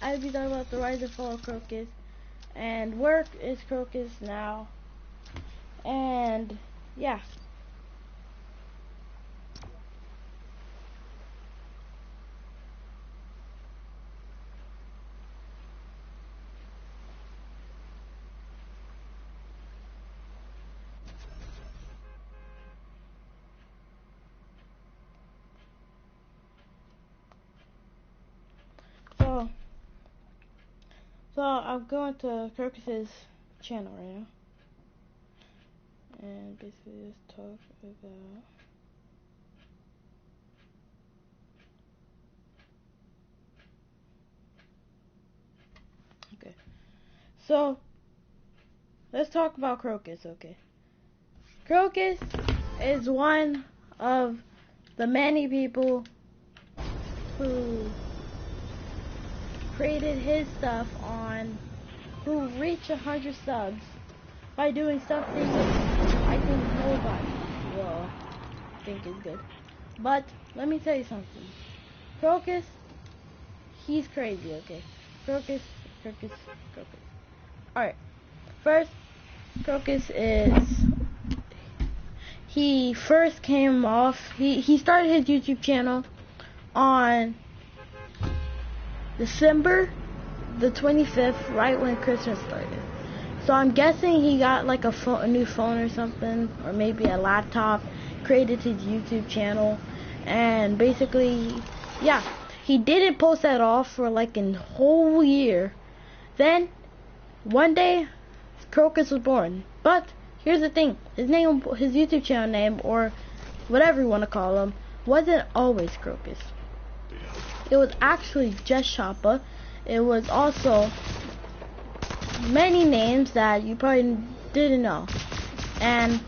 I'd be talking about the rise and fall of Crocus, and work is Crocus now, and yeah. So, I'm going to Crocus's channel right now, and basically let's talk about. Okay, so let's talk about Crocus. Okay, Crocus is one of the many people who created his stuff on, who reached 100 subs by doing something I think nobody will think is good. But let me tell you something. Crocus, he's crazy, okay? Crocus. Alright, first, Crocus is, he first came off, he started his YouTube channel on December the 25th, right when Christmas started. So I'm guessing he got like a new phone or something, or maybe a laptop, created his YouTube channel, and basically, yeah, he didn't post at all for like a whole year. Then, one day, Crocus was born. But, here's the thing, his YouTube channel name, or whatever you want to call him, wasn't always Crocus. It was actually just Shoppa. It was also many names that you probably didn't know. And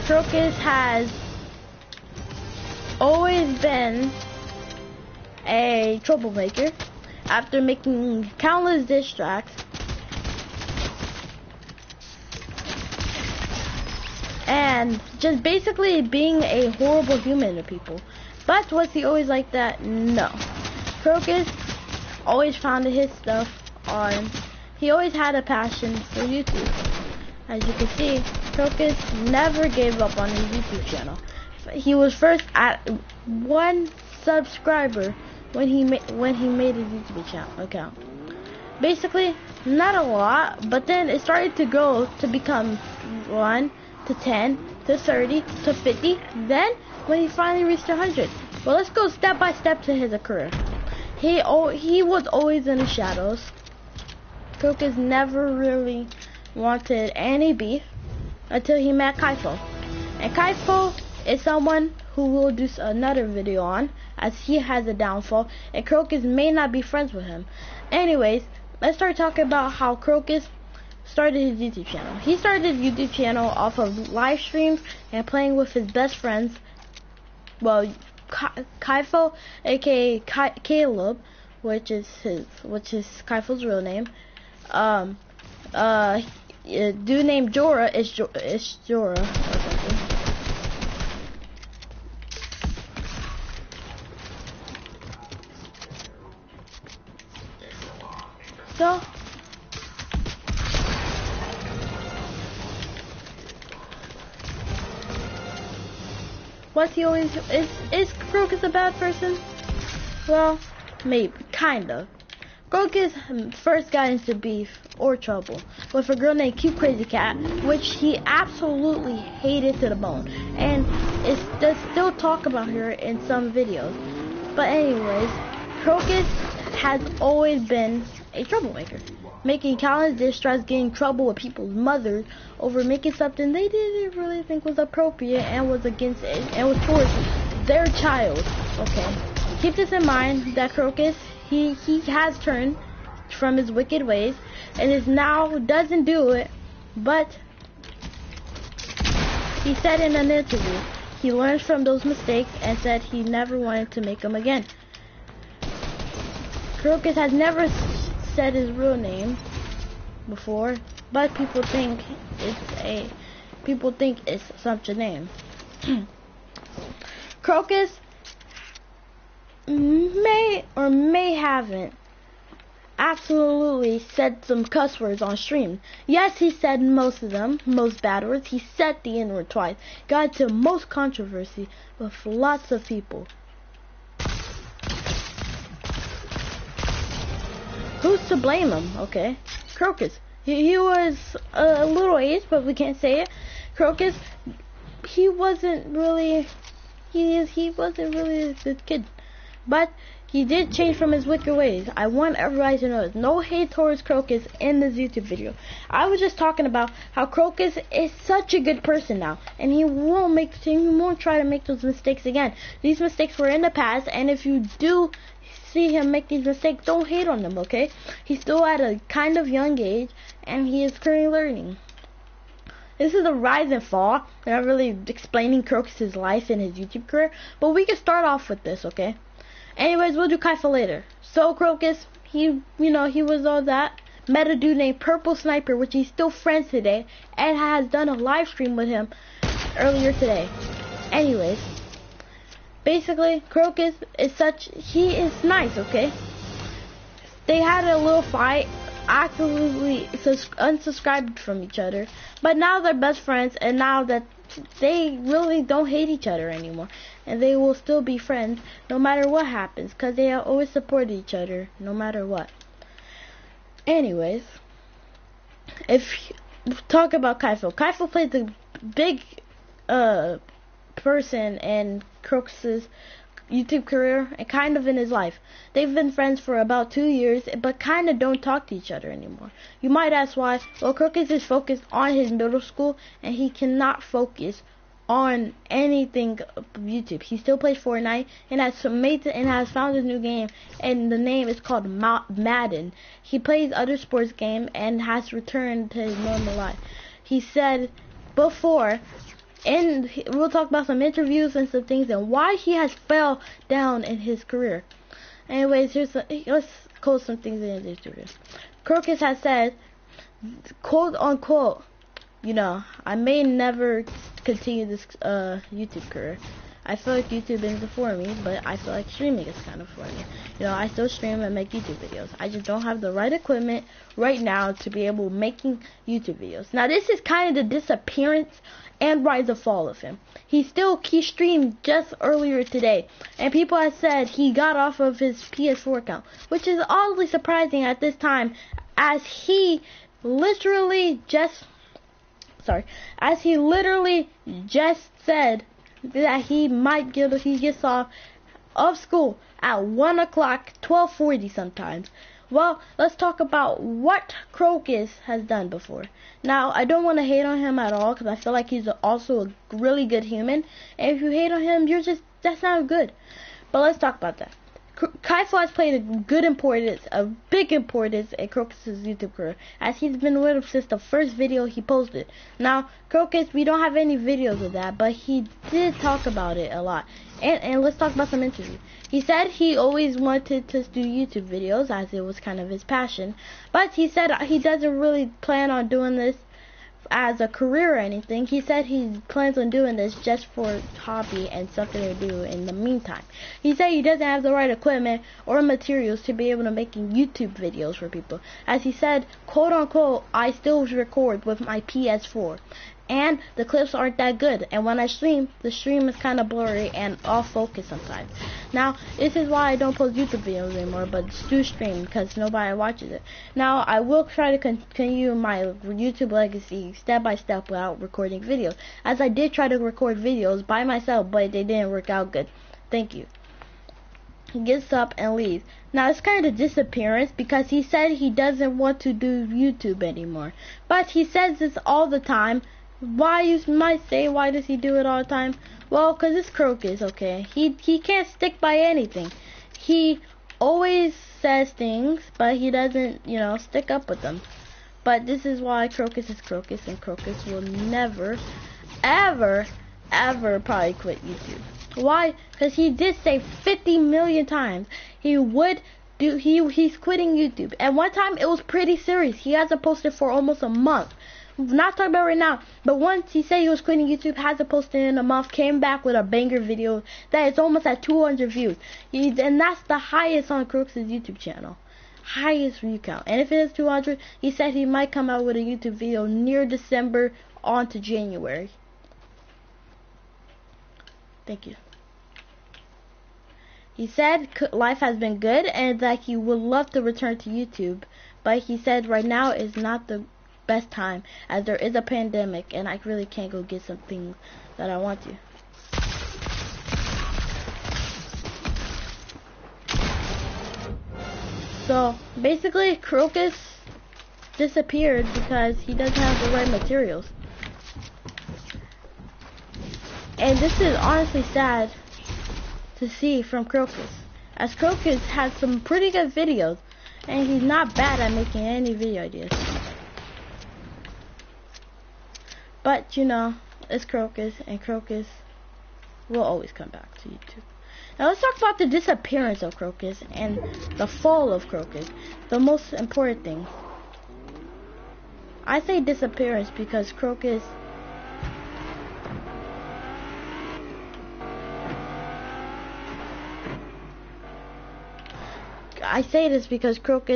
Crocus has always been a troublemaker after making countless diss tracks. And just basically being a horrible human to people. But was he always like that? No. Crocus always founded his stuff on, he always had a passion for YouTube. As you can see, Crocus never gave up on his YouTube channel. He was first at 1 subscriber when he made his YouTube account. Basically, not a lot, but then it started to grow to become 1 to 10 to 30 to 50. Then when he finally reached 100. Well, let's go step by step to his career. He was always in the shadows. Crocus never really wanted any beef until he met Cr0akus. And Cr0akus is someone who we'll do another video on, as he has a downfall, and Crocus may not be friends with him. Anyways, let's start talking about how Crocus started his YouTube channel. He started his YouTube channel off of live streams and playing with his best friends. Well, Cr0akus, aka Caleb, which is Cr0akus' real name. Dude named Cr0a is Cr0a or something. So what's he always is Crocus a bad person? Well, maybe, kind of. Crocus first got into beef or trouble with a girl named Cr0akus, which he absolutely hated to the bone, and they still talk about her in some videos. But anyways, Crocus has always been a troublemaker, making countless diss tracks, getting in trouble with people's mothers over making something they didn't really think was appropriate and was against it and was towards their child. Okay, keep this in mind that Crocus, he has turned from his wicked ways and is now doesn't do it, but he said in an interview he learned from those mistakes and said he never wanted to make them again. Cr0akus has never said his real name before, but people think it's such a name. Cr0akus may or may haven't absolutely said some cuss words on stream. Yes, he said most of them, most bad words. He said the N-word twice. Got into most controversy with lots of people. Who's to blame him? Okay, Cr0akus. He was a little age, but we can't say it. Cr0akus, he wasn't really a good kid, but he did change from his wicked ways. I want everybody to know this. No hate towards Cr0akus in this YouTube video. I was just talking about how Cr0akus is such a good person now, and he won't try to make those mistakes again. These mistakes were in the past, and if you do see him make these mistakes, don't hate on them, okay? He's still at a kind of young age, and he is currently learning. This is a rise and fall. I'm not really explaining Cr0akus' life and his YouTube career, but we can start off with this, okay? Anyways, we'll do Kaifa later. So Cr0akus, he was all that. Met a dude named Purple Sniper, which he's still friends today, and has done a live stream with him earlier today. Anyways, basically, Cr0akus he is nice, okay? They had a little fight, absolutely unsubscribed from each other, but now they're best friends, and now that they really don't hate each other anymore, and they will still be friends no matter what happens, because they always support each other no matter what. Anyways, talk about Kaifa played the big person in Cr0akus' YouTube career and kind of in his life. They've been friends for about 2 years, but kind of don't talk to each other anymore. You might ask why. Well, Cr0akus is focused on his middle school, and he cannot focus on anything of YouTube. He still plays Fortnite and has found a new game, and the name is called Madden. He plays other sports games and has returned to his normal life. He said before, and we'll talk about some interviews and some things and why he has fell down in his career. Anyways, let's quote some things in this interview. Cr0akus has said, quote unquote, I may never continue this YouTube career. I feel like YouTube isn't for me, but I feel like streaming is kind of for me. I still stream and make YouTube videos. I just don't have the right equipment right now to be able making YouTube videos. Now, this is kind of the disappearance and rise and fall of him. He streamed just earlier today, and people have said he got off of his PS4 account, which is oddly surprising at this time, as he literally just said that he gets off of school at 1 o'clock, 12:40 sometimes. Well, let's talk about what Cr0akus has done before. Now, I don't want to hate on him at all, because I feel like he's also a really good human. And if you hate on him, that's not good. But let's talk about that. Kaifa has played a big importance in Cr0akus' YouTube career, as he's been with him since the first video he posted. Now, Cr0akus, we don't have any videos of that, but he did talk about it a lot. And let's talk about some interviews. He said he always wanted to do YouTube videos, as it was kind of his passion, but he said he doesn't really plan on doing this as a career or anything. He said he plans on doing this just for hobby and something to do in the meantime. He said he doesn't have the right equipment or materials to be able to make YouTube videos for people. As he said, quote unquote, I still record with my PS4. And the clips aren't that good, and when I stream, the stream is kind of blurry and off focus sometimes. Now, this is why I don't post YouTube videos anymore, but do stream, because nobody watches it. Now, I will try to continue my YouTube legacy step by step without recording videos, as I did try to record videos by myself, but they didn't work out good. Thank you. He gets up and leaves. Now, it's kind of disappearance, because he said he doesn't want to do YouTube anymore, but he says this all the time. Why, you might say, why does he do it all the time? Well, because it's Cr0akus, okay? He can't stick by anything. He always says things, but he doesn't, stick up with them. But this is why Cr0akus is Cr0akus, and Cr0akus will never, ever, ever probably quit YouTube. Why? Because he did say 50 million times he's quitting YouTube. And one time it was pretty serious. He hasn't posted for almost a month. not talking about right now, but once he said he was quitting YouTube, hasn't posted in a month, came back with a banger video that is almost at 200 views. And that's the highest on Cr0akus' YouTube channel. Highest view count. And if it is 200, he said he might come out with a YouTube video near December on to January. Thank you. He said life has been good and that he would love to return to YouTube, but he said right now is not the best time as there is a pandemic and I really can't go get some things that I want to. So basically Cr0akus disappeared because he doesn't have the right materials. And this is honestly sad to see from Cr0akus, as Cr0akus has some pretty good videos and he's not bad at making any video ideas. But you know, it's Cr0akus and Cr0akus will always come back to YouTube. Now let's talk about the disappearance of Cr0akus and the fall of Cr0akus. The most important thing. I say disappearance because Cr0akus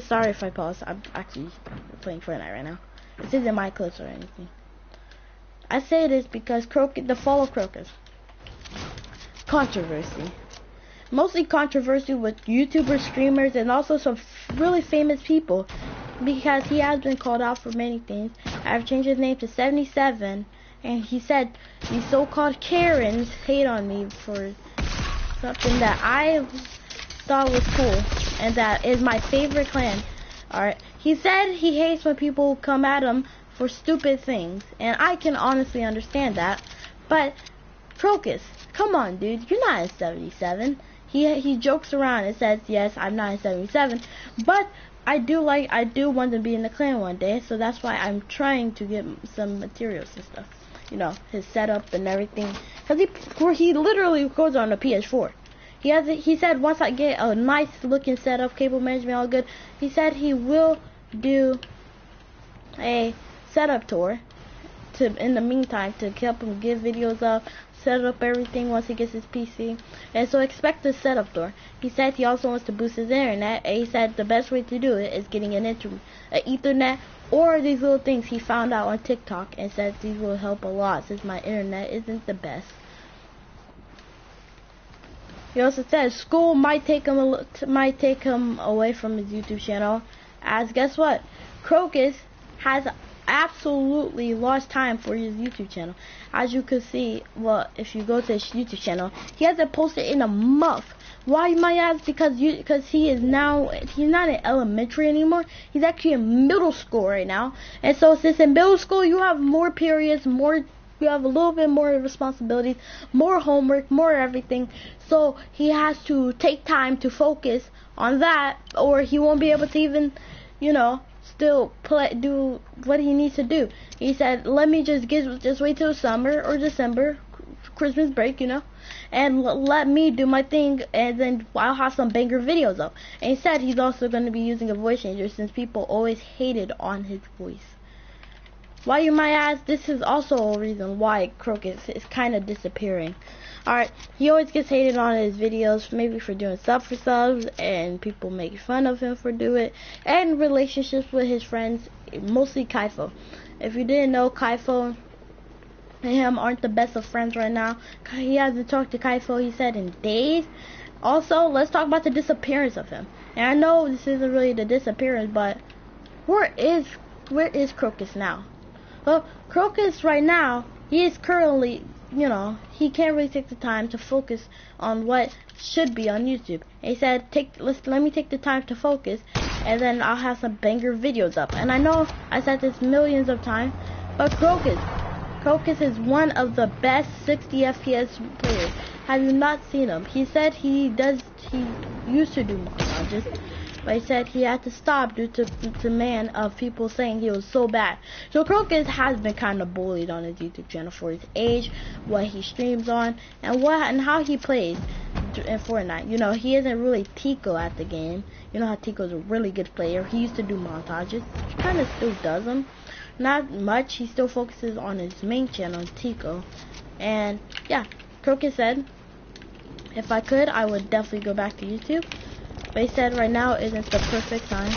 sorry if I pause, I'm actually playing Fortnite right now. This isn't my clips or anything. I say this because the fall of Cr0akus. Controversy. Mostly controversy with YouTubers, streamers, and also some really famous people, because he has been called out for many things. I've changed his name to 77, and he said these so-called Karens hate on me for something that I thought was cool, and that is my favorite clan. Alright, he said he hates when people come at him for stupid things, and I can honestly understand that, but Cr0akus, come on dude, you're not in 77. He jokes around and says, yes, I'm not in 77, but I do want to be in the clan one day, so that's why I'm trying to get some materials and stuff. You know, his setup and everything, because he literally goes on a PS4. He said once I get a nice looking setup, cable management, all good, he said he will do a setup tour in the meantime to help him give videos up, set up everything once he gets his PC. And so expect a setup tour. He said he also wants to boost his internet, and he said the best way to do it is getting an Ethernet or these little things he found out on TikTok, and said these will help a lot since my internet isn't the best. He also said school might take him away from his YouTube channel, as guess what? Cr0akus has absolutely lost time for his YouTube channel. As you can see, well, if you go to his YouTube channel, he hasn't posted in a month. Why, you might ask? Because he's not in elementary anymore. He's actually in middle school right now. And so since in middle school you have more periods, you have a little bit more responsibilities, more homework, more everything. So he has to take time to focus on that, or he won't be able to even, you know, still do what he needs to do. He said, let me just wait till summer or December, Christmas break, you know, and let me do my thing, and then I'll have some banger videos up. And he said he's also going to be using a voice changer since people always hated on his voice. Why, you might ask? This is also a reason why Cr0akus is kind of disappearing. Alright, he always gets hated on in his videos, maybe for doing sub for subs, and people make fun of him for doing it, and relationships with his friends, mostly Kaifo. If you didn't know, Kaifo and him aren't the best of friends right now. He hasn't talked to Kaifo, he said, in days. Also, let's talk about the disappearance of him. And I know this isn't really the disappearance, but where is Cr0akus now? Well, Cr0akus right now, he is currently, you know, he can't really take the time to focus on what should be on YouTube. And he said, let me take the time to focus, and then I'll have some banger videos up. And I know I said this millions of times, but Cr0akus is one of the best 60 FPS players. Have you not seen him? He said he used to do montages, but he said he had to stop due to the demand of people saying he was so bad. So Cr0akus has been kind of bullied on his YouTube channel for his age, what he streams on, and how he plays. in Fortnite. You know, he isn't really Tico at the game. You know how Tico's a really good player. He used to do montages. He kind of still does them. Not much. He still focuses on his main channel, Tico. And yeah, Cr0akus said, if I could, I would definitely go back to YouTube. But he said right now isn't the perfect time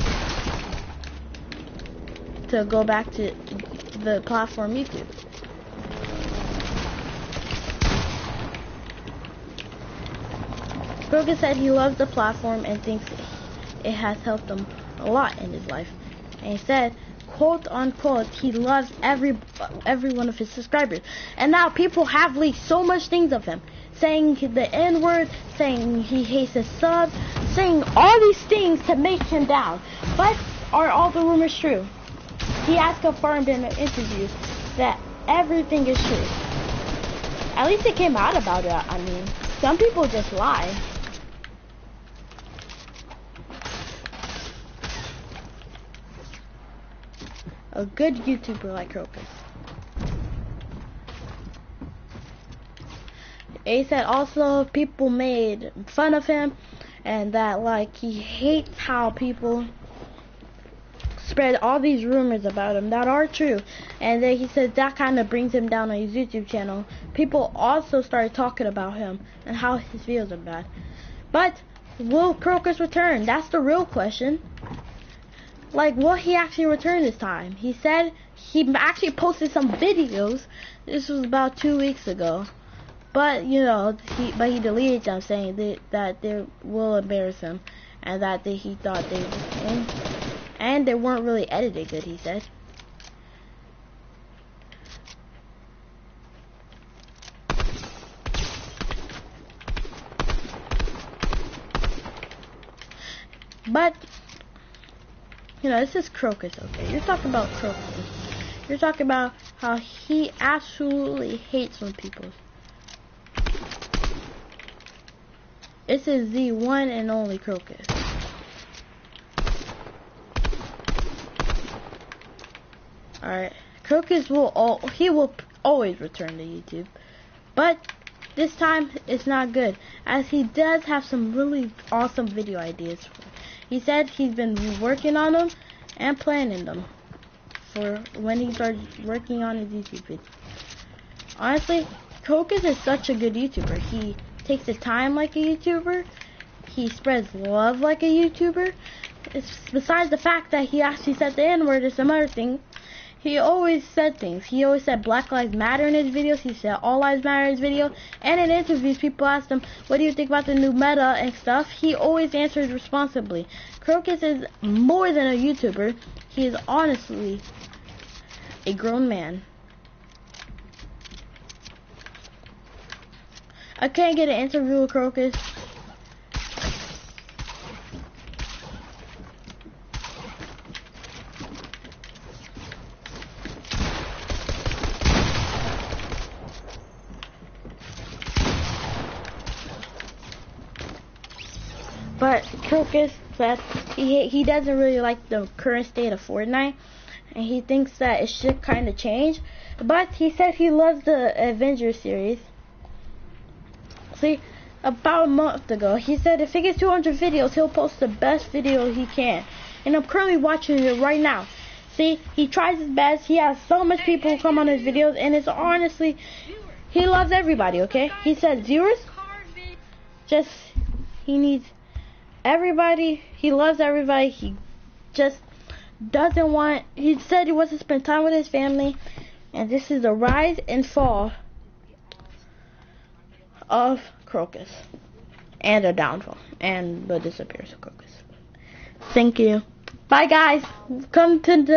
to go back to the platform YouTube. Cr0akus said he loves the platform and thinks it has helped him a lot in his life. And he said, quote unquote, he loves every one of his subscribers. And now people have leaked so much things of him, saying the N-word, saying he hates his subs, saying all these things to make him down. But are all the rumors true? He has confirmed in an interview that everything is true. At least it came out about it. I mean, some people just lie. A good YouTuber like Cr0akus. He said also people made fun of him and that like he hates how people spread all these rumors about him that are true, and then he said that kind of brings him down on his YouTube channel. People also started talking about him and how his videos are bad. But will Cr0akus return? That's the real question. Like, will he actually return this time? He said he actually posted some videos. This was about 2 weeks ago. But, you know, he deleted them saying that they will embarrass him. And that he thought they were, and they weren't really edited good, he said. But you know, this is Cr0akus, okay? You're talking about Cr0akus. You're talking about how he absolutely hates when people. This is the one and only Cr0akus. Alright, Cr0akus will always return to YouTube. But this time it's not good, as he does have some really awesome video ideas. He said he's been working on them and planning them for when he starts working on his YouTube videos. Honestly, Cr0akus is such a good YouTuber. He takes his time like a YouTuber. He spreads love like a YouTuber. Besides the fact that he actually said the N-word or some other thing, he always said things. He always said Black Lives Matter in his videos. He said All Lives Matter in his video. And in interviews, people asked him, what do you think about the new meta and stuff? He always answered responsibly. Cr0akus is more than a YouTuber. He is honestly a grown man. I can't get an interview with Cr0akus. But Cr0akus said he doesn't really like the current state of Fortnite, and he thinks that it should kind of change. But he said he loves the Avengers series. See, about a month ago, he said if he gets 200 videos, he'll post the best video he can. And I'm currently watching it right now. See, he tries his best. He has so much people who come on his videos, and it's honestly, he loves everybody, okay? He said viewers, just, he needs everybody. He loves everybody. He just doesn't want, he said he wants to spend time with his family. And this is the rise and fall of Cr0akus, and a downfall, and the disappearance of Cr0akus. Thank you. Bye guys. Come to the